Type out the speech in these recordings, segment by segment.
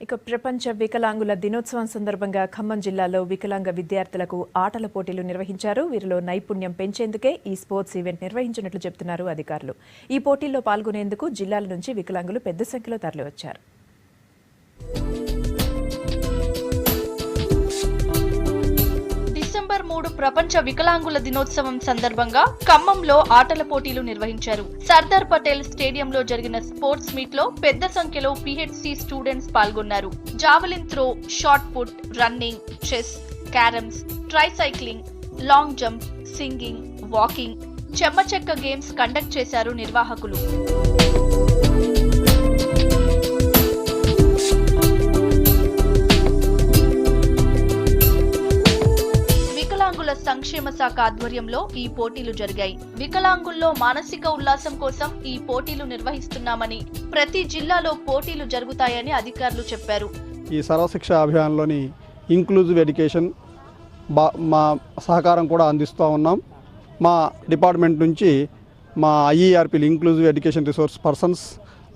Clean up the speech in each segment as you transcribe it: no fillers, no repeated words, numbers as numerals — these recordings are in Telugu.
ఇక ప్రపంచ వికలాంగుల దినోత్సవం సందర్భంగా ఖమ్మం జిల్లాలో వికలాంగ విద్యార్థులకు ఆటల పోటీలు నిర్వహించారు. వీరిలో నైపుణ్యం పెంచేందుకే ఈ స్పోర్ట్స్ ఈవెంట్ నిర్వహించినట్లు చెబుతున్నారు అధికారులు. ఈ పోటీల్లో పాల్గొనేందుకు జిల్లాల నుంచి వికలాంగులు పెద్ద సంఖ్యలో తరలివచ్చారు. డిసెంబర్ 3 ప్రపంచ వికలాంగుల దినోత్సవం సందర్భంగా ఖమ్మంలో ఆటల పోటీలు నిర్వహించారు. సర్దార్ పటేల్ స్టేడియంలో జరిగిన స్పోర్ట్స్ మీట్ లో పెద్ద సంఖ్యలో పిహెచ్సి స్టూడెంట్స్ పాల్గొన్నారు. Javelin throw, shot put, running, chess, carroms, tricycling, long jump, singing, walking, చెమ్మచెక్క గేమ్స్ కండక్ట్ చేశారు నిర్వాహకులు. వికలాంగుల సంక్షేమ శాఖ ఆధ్వర్యంలో ఈ పోటీలు జరిగాయి. వికలాంగుల్లో మానసిక ఉల్లాసం కోసం ఈ పోటీలు నిర్వహిస్తున్నామని, ప్రతి జిల్లాలో పోటీలు జరుగుతాయని అధికారులు చెప్పారు. ఈ సర్వశిక్ష అభియాన్లోని ఇంక్లూజివ్ ఎడ్యుకేషన్ మా సహకారం కూడా అందిస్తూ ఉన్నాం. మా డిపార్ట్మెంట్ నుంచి మా ఐఈఆర్పీలు ఇంక్లూజివ్ ఎడ్యుకేషన్ రిసోర్స్ పర్సన్స్,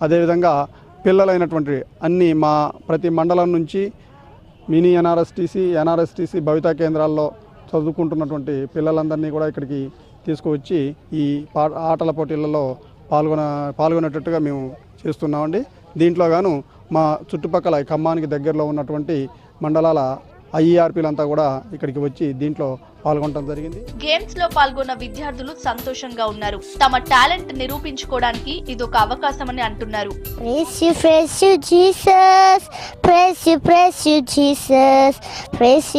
అదేవిధంగా పిల్లలైనటువంటి అన్ని మా ప్రతి మండలం నుంచి మినీ ఎన్ఆర్ఎస్టీసీ భవితా కేంద్రాల్లో చదువుకుంటున్నటువంటి పిల్లలందరినీ కూడా ఇక్కడికి తీసుకువచ్చి ఈ ఆటల పోటీలలో పాల్గొనేటట్టుగా మేము చేస్తున్నామండి. దీంట్లో గాను మా చుట్టుపక్కల ఖమ్మానికి దగ్గరలో ఉన్నటువంటి మండలాల ఐఈఆర్పీలంతా కూడా ఇక్కడికి వచ్చి దీంట్లో పాల్గొనడం జరిగింది. గేమ్స్ లో పాల్గొన్న విద్యార్థులు సంతోషంగా ఉన్నారు. తమ టాలెంట్ నిరూపించుకోవడానికి ఇదొక అవకాశమని అంటున్నారు. Praise you Jesus, praise you Jesus, praise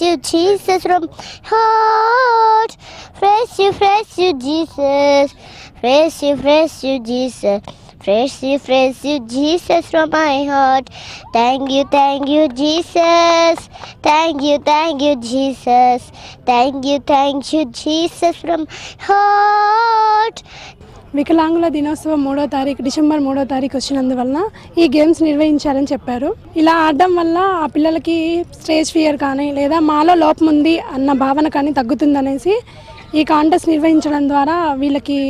you Jesus from heart, praise you Jesus, praise you Jesus. Praise you, Jesus, from my heart. Thank you, Jesus. Thank you, Jesus. Thank you, Jesus, from heart. వికలాంగుల దినోత్సవం డిసెంబర్ 3వ తారీఖు వచ్చినందువలన ఈ గేమ్స్ నిర్వహించారని చెప్పారు. ఇలా ఆడడం వల్ల ఆ పిల్లలకి స్టేజ్ ఫియర్ కానీ లేదా మాలో లోపం ఉంది అన్న భావన కానీ తగ్గుతుందనేసి ఈ కాంటెస్ట్ నిర్వహించడం ద్వారా వీళ్ళకి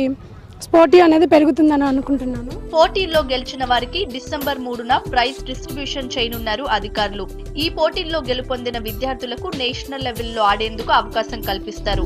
స్పోర్టివ్ అనేది పెరుగుతుందని అనుకుంటున్నాను. పోటీల్లో గెలిచిన వారికి డిసెంబర్ 3న ప్రైజ్ డిస్ట్రిబ్యూషన్ చేయనున్నారు అధికారులు. ఈ పోటీల్లో గెలుపొందిన విద్యార్థులకు నేషనల్ లెవెల్లో ఆడేందుకు అవకాశం కల్పిస్తారు.